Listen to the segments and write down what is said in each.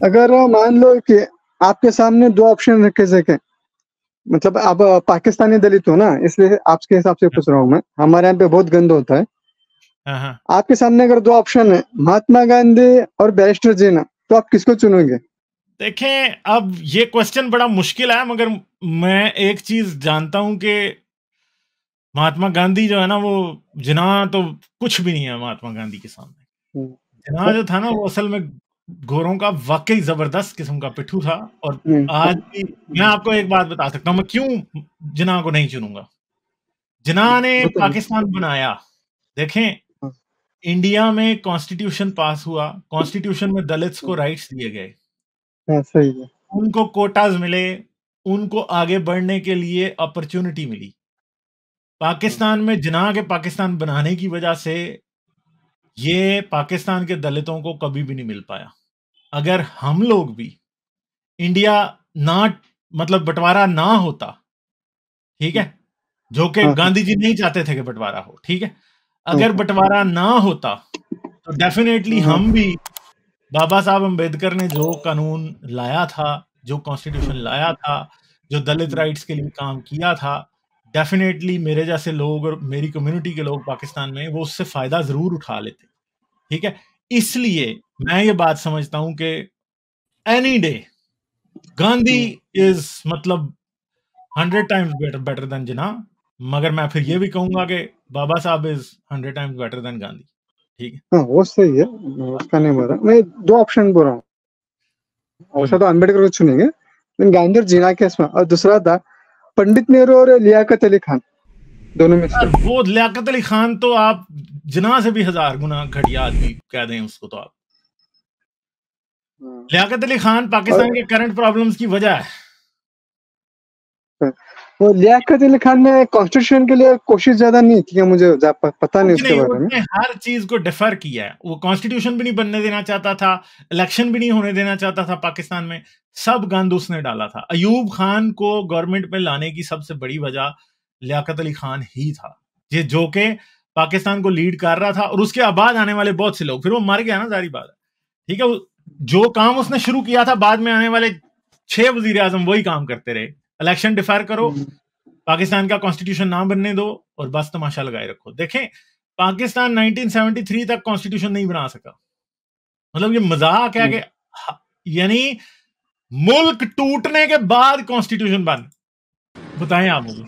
अगर मान लो कि आपके सामने 2 ऑप्शन रखे सके, मतलब आप पाकिस्तानी दलित हो ना, इसलिए आपके हिसाब से पूछ रहा हूँ मैं। हमारे यहाँ पे बहुत गंद होता है। हाँ। आपके सामने अगर 2 ऑप्शन है, महात्मा गांधी और बैरिस्टर जीना, तो आप किसको चुनोगे? देखें, अब ये क्वेश्चन बड़ा मुश्किल है, मगर मैं एक चीज जानता हूं कि महात्मा गांधी जो है ना, वो जिन्ना तो कुछ भी नहीं है महात्मा गांधी के सामने। जिन्ना जो था ना, वो असल में गोरों का वाकई जबरदस्त किस्म का पिट्ठू था। और आज भी मैं आपको एक बात बता सकता हूं, मैं क्यों जिन्ना को नहीं चुनूंगा। जिन्ना ने पाकिस्तान बनाया। देखें, इंडिया में कॉन्स्टिट्यूशन पास हुआ, कॉन्स्टिट्यूशन में दलित्स को राइट्स दिए गए, सही है। उनको कोटाज मिले, उनको आगे बढ़ने के लिए अपॉर्चुनिटी मिली। पाकिस्तान में जिन्ना के पाकिस्तान बनाने की वजह से ये पाकिस्तान के दलितों को कभी भी नहीं मिल पाया। अगर हम लोग भी इंडिया ना, मतलब बंटवारा ना होता, ठीक है, जो कि गांधी जी नहीं चाहते थे कि बंटवारा हो, ठीक है, अगर बंटवारा ना होता तो डेफिनेटली हम भी, बाबा साहब अंबेडकर ने जो कानून लाया था, जो कॉन्स्टिट्यूशन लाया था, जो दलित राइट्स के लिए काम किया था, डेफिनेटली मेरे जैसे लोग और मेरी कम्युनिटी के लोग पाकिस्तान में वो उससे फायदा जरूर उठा लेते। ठीक है, इसलिए मैं ये बात समझता हूं कि एनी डे गांधी इज, मतलब 100 टाइम्स बेटर देन जिन्ना। मगर मैं फिर ये भी कहूंगा कि बाबा साहब is 100 times better than Gandhi. ठीक है, हाँ, वो सही है, उसका नहीं बोल रहा मैं। 2 ऑप्शन बोल रहा हूँ, वैसा तो अम्बेडकर को चुनेंगे, लेकिन गांधी और जिन्ना के इसमें। और दूसरा था पंडित नेहरू और लियाकत अली खान, दोनों में से। वो लियाकत अली खान तो आप जिन्ना से भी 1000 गुना घटिया आदमी कह दें उसको। तो आप लियाकत अली खान पाकिस्तान के करंट प्रॉब्लम्स की वजह है। वो लियाकत अली खान ने कॉन्स्टिट्यूशन के लिए कोशिश ज्यादा नहीं की, मुझे पता नहीं उसके बारे में। उसने हर चीज को डिफर किया है। वो कॉन्स्टिट्यूशन भी नहीं बनने देना चाहता था, इलेक्शन भी नहीं होने देना चाहता था पाकिस्तान में, सब गंद उसने डाला था। अयूब खान को गवर्नमेंट में लाने की सबसे बड़ी वजह लियाकत अली खान ही था, ये जो के पाकिस्तान को लीड कर रहा था। और उसके बाद आने वाले बहुत से लोग, फिर वो मर गया ना, सारी बात है। ठीक है, जो काम उसने शुरू किया था, बाद में आने वाले 6 वजीर आजम वही काम करते रहे। इलेक्शन डिफर करो, पाकिस्तान का कॉन्स्टिट्यूशन ना बनने दो, और बस तमाशा लगाए रखो। देखें, पाकिस्तान 1973 तक कॉन्स्टिट्यूशन नहीं बना सका। मतलब ये मजाक है कि यानी मुल्क टूटने के बाद कॉन्स्टिट्यूशन बन। बताएं आप मुझे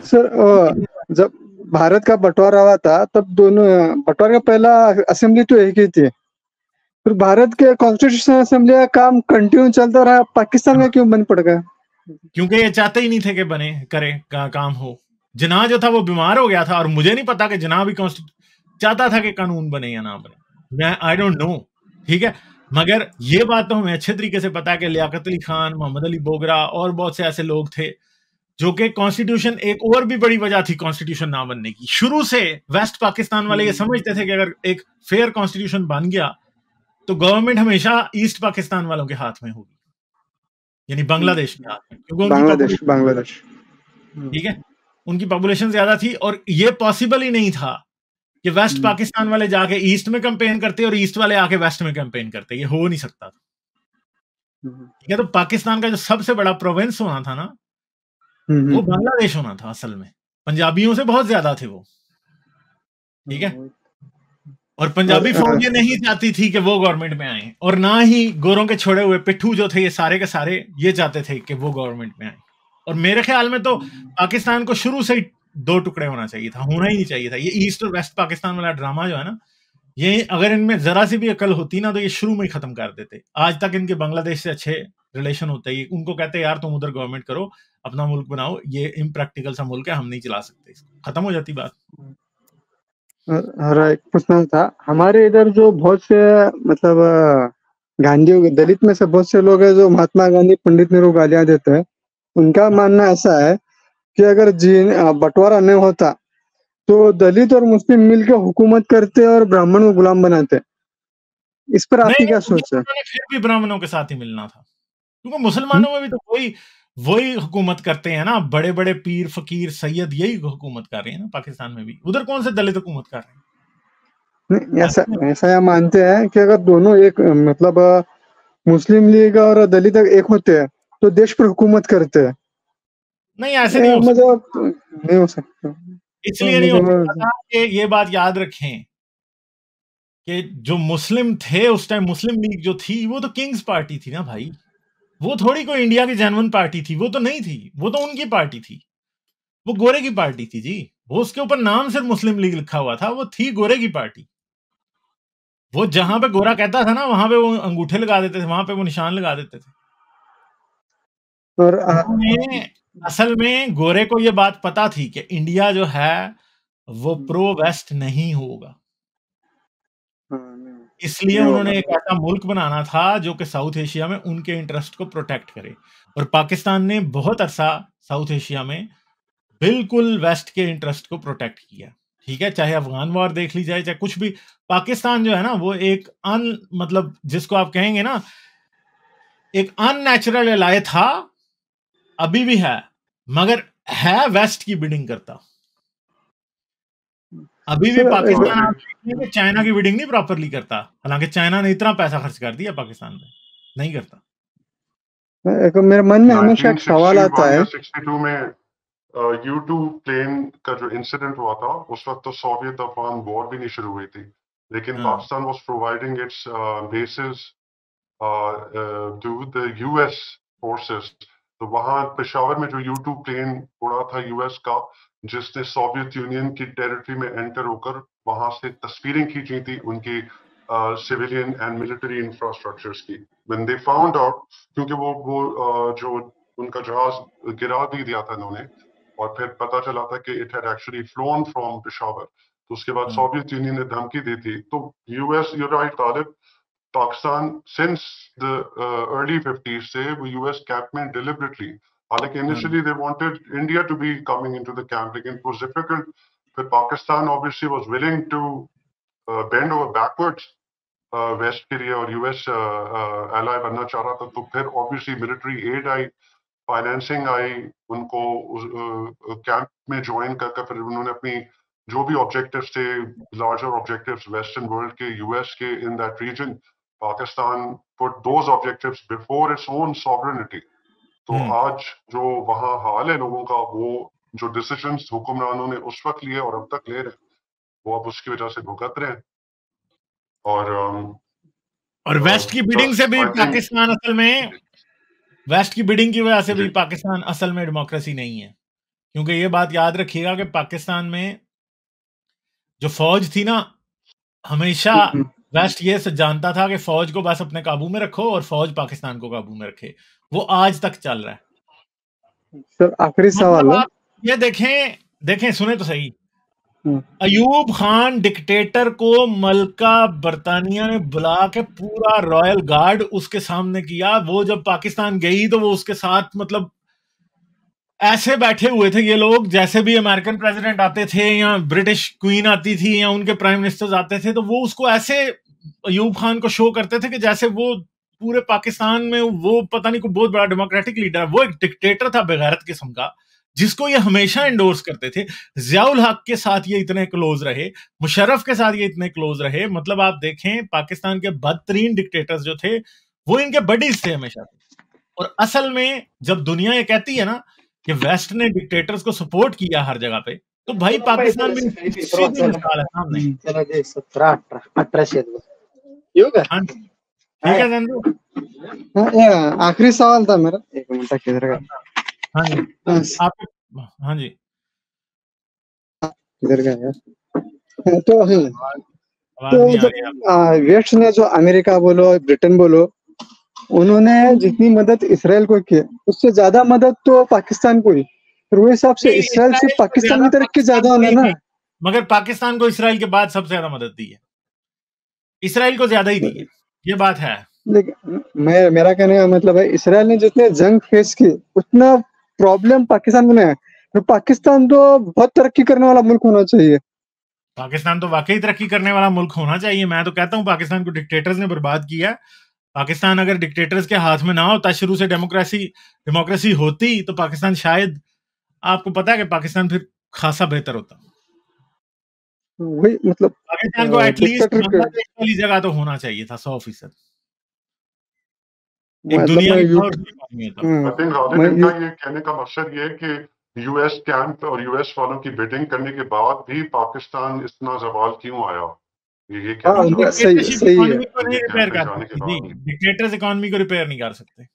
सर। जब भारत का बंटवारा हुआ था, तब दोनों बंटवारे का पहला असेंबली तो एक ही थी। फिर भारत के कॉन्स्टिट्यूशन असेंबली का काम कंटिन्यू चलता रहा, पाकिस्तान का क्यों बंद पड़ गया? क्योंकि ये चाहते ही नहीं थे कि बने करे काम हो। जिन्ना जो था वो बीमार हो गया था, और मुझे नहीं पता कि जिन्ना भी चाहता था कि कानून बने या ना बने, मैं आई डोंट नो। ठीक है, मगर ये बात तो हमें अच्छे तरीके से पता है कि लियाकत अली खान, मोहम्मद अली बोगरा और बहुत से ऐसे लोग थे जो कि कॉन्स्टिट्यूशन, एक और भी बड़ी वजह थी कॉन्स्टिट्यूशन ना बनने की। शुरू से वेस्ट पाकिस्तान वाले ये समझते थे कि अगर एक फेयर कॉन्स्टिट्यूशन बन गया तो गवर्नमेंट हमेशा ईस्ट पाकिस्तान वालों के हाथ में होगी, यानी बांग्लादेश के हाथ में, क्योंकि बांग्लादेश ठीक है, उनकी पॉपुलेशन ज्यादा थी। और ये पॉसिबल ही नहीं था कि वेस्ट पाकिस्तान वाले जाके ईस्ट में कैंपेन करते और ईस्ट वाले आके वेस्ट में कैंपेन करते। ये हो नहीं सकता था। ठीक है, तो पाकिस्तान का जो सबसे बड़ा प्रोविंस होना था ना, वो बांग्लादेश होना था असल में। पंजाबियों से बहुत ज्यादा थे वो। ठीक है, और पंजाबी फौज ये नहीं चाहती थी कि वो गवर्नमेंट में आए, और ना ही गोरों के छोड़े हुए पिट्ठू जो थे ये सारे के सारे ये चाहते थे कि वो गवर्नमेंट में आए। और मेरे ख्याल में तो पाकिस्तान को शुरू से ही 2 टुकड़े होना चाहिए था, होना ही नहीं चाहिए था। ये ईस्ट और वेस्ट पाकिस्तान वाला ड्रामा जो है ना, ये अगर इनमें जरा सी भी अकल होती ना, तो ये शुरू में ही खत्म कर देते। आज तक इनके बांग्लादेश से अच्छे रिलेशन होते हैं। उनको कहते हैं यार तुम उधर गवर्नमेंट करो, अपना मुल्क बनाओ, ये इम्प्रैक्टिकल सा मुल्क है, हम नहीं चला सकते इसको, खत्म हो जाती बात। और एक पूछना था, हमारे इधर जो बहुत से, मतलब गांधी दलित में से बहुत से लोग हैं जो महात्मा गांधी, पंडित नेहरू गालियां देते हैं। उनका मानना ऐसा है कि अगर बंटवारा नहीं होता तो दलित और मुस्लिम मिलकर हुकूमत करते और ब्राह्मण को गुलाम बनाते। इस पर आपकी क्या सोच है? फिर भी ब्राह्मणों के साथ ही मिलना था, क्योंकि मुसलमानों में भी तो वही हुकूमत करते हैं ना, बड़े बड़े पीर फकीर सैयद यही हुकूमत कर रहे हैं ना पाकिस्तान में भी। उधर कौन से दलित हुकूमत कर रहे हैं? नहीं, ऐसा यह मानते हैं कि अगर दोनों एक, मतलब मुस्लिम लीग और दलित एक होते हैं तो देश पर हुकूमत करते हैं। नहीं, ऐसे नहीं हो सकता, मतलब नहीं हो सकता। इसलिए नहीं हो सकता था कि ये बात याद रखें कि जो मुस्लिम थे उस टाइम, मुस्लिम लीग जो थी वो तो किंग्स पार्टी थी ना भाई, वो थोड़ी कोई इंडिया की जेन्युइन पार्टी थी, वो तो नहीं थी, वो तो उनकी पार्टी थी, वो गोरे की पार्टी थी जी। वो उसके ऊपर नाम सिर्फ मुस्लिम लीग लिखा हुआ था, वो थी गोरे की पार्टी। वो जहां पे गोरा कहता था ना वहां पे वो अंगूठे लगा देते थे, वहां पे वो निशान लगा देते थे। और उन्होंने असल में गोरे को ये बात पता थी कि इंडिया जो है वो प्रो वेस्ट नहीं होगा, इसलिए नहीं उन्होंने होगा। एक ऐसा मुल्क बनाना था जो कि साउथ एशिया में उनके इंटरेस्ट को प्रोटेक्ट करे। और पाकिस्तान ने बहुत अरसा साउथ एशिया में बिल्कुल वेस्ट के इंटरेस्ट को प्रोटेक्ट किया। ठीक है, चाहे अफगान वॉर देख ली जाए, चाहे कुछ भी, पाकिस्तान जो है ना वो एक मतलब जिसको आप कहेंगे ना एक अननेचुरल एलाय था, अभी भी है, मगर है वेस्ट की बिडिंग करता। अभी भी सर पाकिस्तान आप देखेंगे कि चाइना की बिडिंग नहीं प्रॉपरली करता, हालांकि चाइना ने इतना पैसा खर्च कर दिया पाकिस्तान में, नहीं करता। एक मेरे मन में हमेशा एक सवाल आता 1961 है। या 62 में U2 प्लेन का जो इंसिडेंट हुआ था उस वक्त तो सोवियत अफगान वॉर भी नहीं शुरू हुई थी, लेकिन हाँ, Pakistan was providing its bases to the US forces. तो वहां पेशावर में जो U2 प्लेन उड़ा था यूएस का, जिसने सोवियत यूनियन की टेरिटरी में एंटर होकर वहां से तस्वीरें खींची थी उनकी सिविलियन एंड मिलिट्री इंफ्रास्ट्रक्चर्स की। व्हेन दे फाउंड आउट, क्योंकि वो जो उनका जहाज गिरा भी दिया था इन्होंने, और फिर पता चला था कि it had actually phloem from Peshawar, तो उसके बाद सोवियत यूनियन ने धमकी दी थी। तो यूएस, यू राइट तालिब, Pakistan since the early 50s से वो यूएस कैंप में डिलिबरेटली, हालांकि initially they wanted India to be coming into the camp, लेकिन इट वाज डिफिकल्ट। फिर Pakistan obviously was willing to bend over backwards west के लिए, और यूएस एलाय बनना चाह रहा था, तो फिर ऑब्वियसली मिलिट्री एड आई, फाइनेंसिंग आई उनको कैंप में ज्वाइन कर। फिर उन्होंने अपनी जो भी ऑब्जेक्टिव्स थे, लार्जर ऑब्जेक्टिव्स वेस्टर्न वर्ल्ड के, यूएस के in that region, Pakistan put those objectives before its own sovereignty. तो आज जो वहाँ हाल है लोगों का, वो जो डिसीजंस हुक्मरानों ने उस वक्त लिए और अब तक ले रहे हैं, वो अब उसकी वजह से भुगत रहे हैं। और वेस्ट की बिडिंग से भी पाकिस्तान असल में, वेस्ट की बिडिंग की वजह से भी पाकिस्तान असल में डेमोक्रेसी नहीं है। क्योंकि ये बात याद रखिएगा कि पाकिस्तान में जो फौज थी ना, हमेशा वेस्ट ये जानता था कि फौज को बस अपने काबू में रखो और फौज पाकिस्तान को काबू में रखे। वो आज तक चल रहा है। सर आखिरी सवाल मतलब है। आप ये देखें सुने तो सही, अयूब खान डिक्टेटर को मलका बरतानिया ने बुला के पूरा रॉयल गार्ड उसके सामने किया। वो जब पाकिस्तान गई तो वो उसके साथ मतलब ऐसे बैठे हुए थे ये लोग, जैसे भी अमेरिकन प्रेसिडेंट आते थे या ब्रिटिश क्वीन आती थी या उनके प्राइम मिनिस्टर्स आते थे, तो वो उसको ऐसे अयूब खान को शो करते थे कि जैसे वो पूरे पाकिस्तान में वो पता नहीं कोई बहुत बड़ा डेमोक्रेटिक लीडर है। वो एक डिक्टेटर था बेगैरत किस्म का, जिसको ये हमेशा एंडोर्स करते थे। जियाउल हक के साथ ये इतने क्लोज रहे, मुशर्रफ के साथ ये इतने क्लोज रहे। मतलब आप देखें पाकिस्तान के बदतरीन डिक्टेटर्स जो थे वो इनके बडीज थे हमेशा। और असल में जब दुनिया ये कहती है ना कि वेस्ट ने डिक्टेटर्स को सपोर्ट किया हर जगह पे, तो भाई पाकिस्तान में सीधी मिसाल है सामने। हाँ जी, ठीक है जंदू। आखिरी सवाल था मेरा, एक मिनट किधर गया? हाँ जी आप, हाँ जी किधर गया यार? तो आवाज नहीं आ जब रही वेस्ट ने जो अमेरिका बोलो ब्रिटेन बोलो, उन्होंने जितनी मदद इसराइल को की उससे ज्यादा मदद तो पाकिस्तान को ही, फिर वो हिसाब से इसराइल से पाकिस्तान की तरक्की ज्यादा होना ना। मगर पाकिस्तान को इसराइल के बाद सबसे ज्यादा मदद दी है, इसराइल को ज्यादा ही दी है, ये बात है। लेकिन मेरा कहने का मतलब है, इसराइल ने जितने जंग फेस की उतना प्रॉब्लम पाकिस्तान को नहीं है। तो पाकिस्तान तो बहुत तरक्की करने वाला मुल्क होना चाहिए। पाकिस्तान तो वाकई तरक्की करने वाला मुल्क होना चाहिए। मैं तो कहता हूं पाकिस्तान को डिक्टेटर्स ने बर्बाद किया। पाकिस्तान अगर डिक्टेटर्स के हाथ में ना होता, शुरू से डेमोक्रेसी होती, तो पाकिस्तान शायद, आपको पता है कि पाकिस्तान फिर खासा बेहतर होता। वही मतलब पाकिस्तान को एटलीस्ट बांग्लादेश वाली जगह तो होना चाहिए था 100%। एक मतलब दुनिया मैं की यू powerful economy था। आई थिंक गालिब मैं इनका ये कहने का मकसद ये है कि यूएस कैंप और यूएस वालों की बिडिंग करने के बाद भी पाकिस्तान इतना जवाल क्यों आया, ये हाँ कहना चाहते हैं। सही डिक्टेटरशिप सही है। इकोनॉमी को नहीं ये रिपेयर कैंप पे कर जाने के सकते जी, बाद भी डिक्टेटर्स इकोनॉमी को रिपेयर नहीं कर सकते,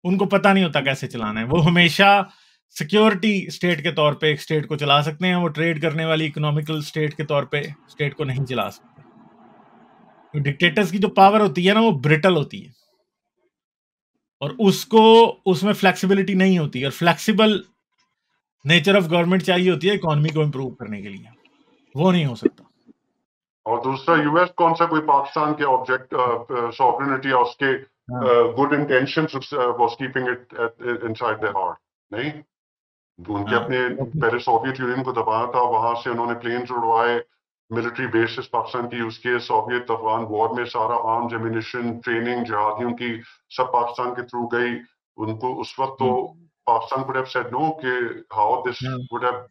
उनको पता नहीं होता कैसे चलाना है। वो हमेशा सिक्योरिटी स्टेट के तौर पे एक स्टेट को चला सकते हैं, वो ट्रेड करने वाली इकोनॉमिकल स्टेट के तौर पे स्टेट को नहीं चला सकते। तो डिक्टेटर्स की जो पावर होती है ना, वो ब्रिटल होती है और उसको उसमें फ्लेक्सिबिलिटी नहीं होती, और फ्लेक्सिबल नेचर ऑफ गवर्नमेंट चाहिए होती है इकोनॉमी को इंप्रूव करने के लिए, वो नहीं हो सकता। और दूसरा यूएस कौन सा कोई पाकिस्तान के ऑब्जेक्ट सॉवरेनिटी और उसके good intentions was keeping it inside their heart, नहीं उनके अपने पहले सोवियत यूनियन को दबाना था, वहां से उन्होंने प्लेन्स उड़वाए, मिलिट्री बेसिस पाकिस्तान की यूज किए, सोवियत अफगान वॉर में सारा आर्म्स एम्यूनिशन ट्रेनिंग जहादियों की सब पाकिस्तान के थ्रू गई। उनको उस वक्त तो Pakistan would have said no कि how this would have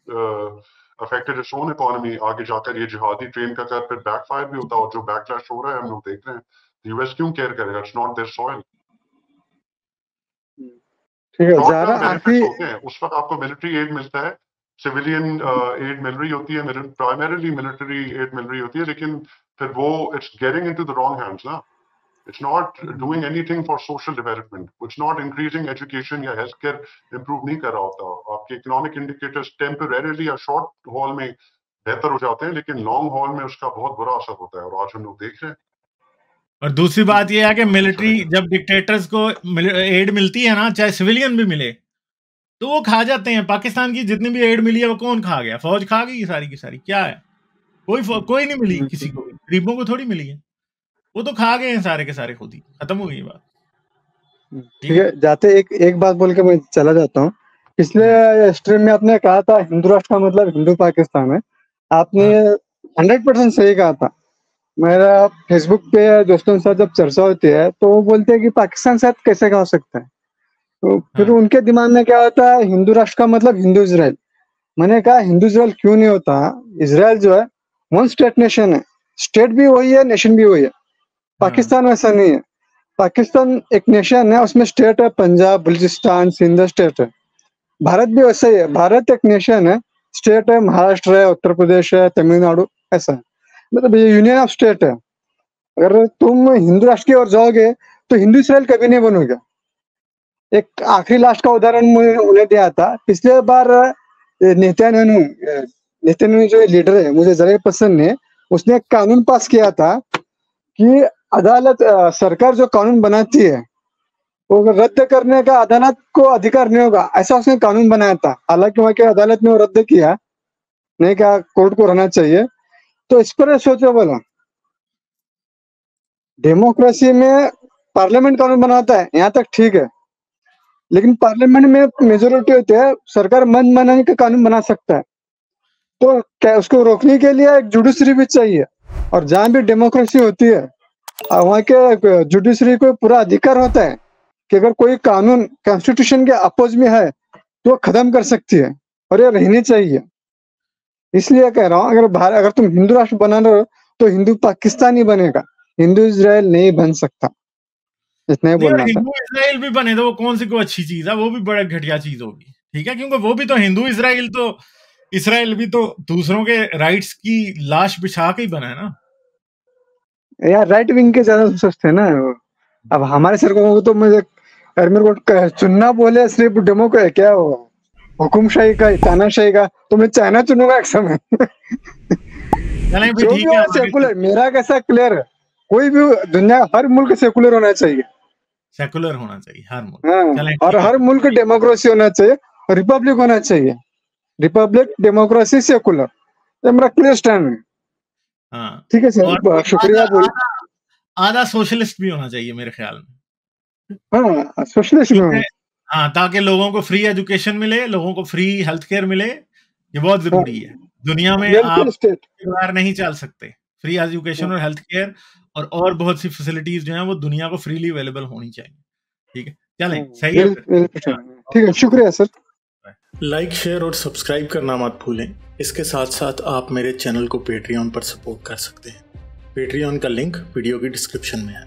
affected its own economy, आगे जाकर ये जिहादी ट्रेन का कर फिर बैकफायर भी होता, और जो बैकलैश हो रहा है हम लोग देख रहे हैं। यूएस क्यों केयर करेगा, इट्स नॉट देयर सॉइल। ठीक है, शॉर्ट ज़ारा टर्म बेनिफिट्स आखिरी होते हैं, उस वक्त आपको मिलिट्री एड मिलता है, सिविलियन एड मिल रही होती है, प्राइमरीली मिलिट्री एड मिल रही होती है, लेकिन फिर वो it's getting into the wrong hands ना। It's not doing anything for social development. It's not increasing education या healthcare improve नहीं कर रहा होता। आपके economic indicators temporarily या short haul में बेहतर हो जाते हैं, लेकिन long haul में उसका बहुत बुरा असर होता है, और आज हम लोग देख रहे हैं। और दूसरी बात यह है कि मिलिट्री जब डिक्टेटर्स को एड मिलती है ना, चाहे सिविलियन भी मिले, तो वो खा जाते हैं। पाकिस्तान की जितनी भी एड मिली है वो कौन खा गया? फौज खा गई सारी की सारी। क्या है, कोई नहीं मिली किसी को, गरीबों को थोड़ी मिली है, वो तो खा गए हैं सारे के सारे, खुद ही खत्म हो गई बात। ठीक है, जाते एक बात बोल के मैं चला जाता हूँ। पिछले स्ट्रीम में आपने कहा था हिंदू राष्ट्र का मतलब हिंदू पाकिस्तान है, आपने 100% सही कहा था। मेरा फेसबुक पे दोस्तों के साथ जब चर्चा होती है तो वो बोलते हैं कि पाकिस्तान साथ कैसे हो सकता है, तो फिर उनके दिमाग में क्या होता है, हिंदू राष्ट्र का मतलब हिंदू इसराइल। मैंने कहा हिंदू इसराइल क्यों नहीं होता, इसराइल जो है वन स्टेट नेशन है, स्टेट भी वही है नेशन भी वही है। पाकिस्तान वैसा नहीं है, पाकिस्तान एक नेशन है, उसमें स्टेट है, पंजाब बलूचिस्तान सिंध स्टेट है। भारत भी वैसा ही है, भारत एक नेशन है, स्टेट है, महाराष्ट्र है, उत्तर प्रदेश है, तमिलनाडु, ऐसा है, मतलब ये यूनियन ऑफ स्टेट है। अगर तुम हिंदू राष्ट्र की ओर जाओगे तो हिंदू इसराइल कभी नहीं बनोगे। एक आखिरी लास्ट का उदाहरण मुझे उन्हें दिया था पिछले बार, नेतन्याहू जो लीडर है मुझे जरा पसंद नहीं, उसने एक कानून पास किया था कि अदालत सरकार जो कानून बनाती है वो रद्द करने का अदालत को अधिकार नहीं होगा, ऐसा उसने कानून बनाया था। हालांकि वहां की अदालत ने वो रद्द किया, नहीं कहा कोर्ट को रहना चाहिए। तो इस पर सोचो, बोला डेमोक्रेसी में पार्लियामेंट कानून बनाता है, यहाँ तक ठीक है, लेकिन पार्लियामेंट में मेजोरिटी होती है, सरकार मन माने का कानून बना सकता है। तो क्या उसको रोकने के लिए एक जुडिशरी भी चाहिए, और जहां भी डेमोक्रेसी होती है वहां के जुडिशरी को पूरा अधिकार होता है कि अगर कोई कानून कॉन्स्टिट्यूशन के अपोज में है तो खत्म कर सकती है, और ये रहनी चाहिए। इसलिए कह रहा हूँ, अगर तुम हिंदू राष्ट्र बना रहे हो तो हिंदू पाकिस्तान ही बनेगा, हिंदू इसराइल नहीं बन सकता। इतना ही बोलना था। हिंदू इसराइल भी बने तो वो कौन सी कोई अच्छी चीज है, वो भी बड़ा घटिया चीज होगी, ठीक है, क्योंकि वो भी तो हिंदू इसराइल, तो इसराइल भी तो दूसरों के राइट्स की लाश बिछा के ही बना है ना यार। राइट विंग के ज्यादा सोचते हैं ना। अब हमारे सरकार तो मेरे को चुनना बोले सिर्फ डेमो का है, क्या हो हुकुमशाही का, तानाशाही का, तो मैं चाइना चुनूंगा एक समय। जो भी हो सेकुलर, मेरा कैसा क्लियर है, कोई भी दुनिया हर मुल्क सेकुलर होना चाहिए, सेकुलर होना चाहिए हर मुल्क, और हर मुल्क डेमोक्रेसी होना चाहिए, रिपब्लिक होना चाहिए, रिपब्लिक डेमोक्रेसी सेकुलर, ये मेरा क्लियर स्टैंड है। हाँ ठीक है सर, शुक्रिया। आधा सोशलिस्ट भी होना चाहिए मेरे ख्याल में। हाँ सोशलिस्ट भी, हाँ, ताकि लोगों को फ्री एजुकेशन मिले, लोगों को फ्री हेल्थ केयर मिले, ये बहुत जरूरी है। दुनिया में आप बाहर नहीं चल सकते, फ्री एजुकेशन और हेल्थ केयर और बहुत सी फैसिलिटीज जो हैं वो दुनिया को फ्रीली अवेलेबल होनी चाहिए। ठीक है, चलें, सही है, ठीक है, शुक्रिया सर। लाइक, शेयर और सब्सक्राइब करना मत भूलें। इसके साथ साथ आप मेरे चैनल को पेट्रियन पर सपोर्ट कर सकते हैं। पेट्रियन का लिंक वीडियो की डिस्क्रिप्शन में है।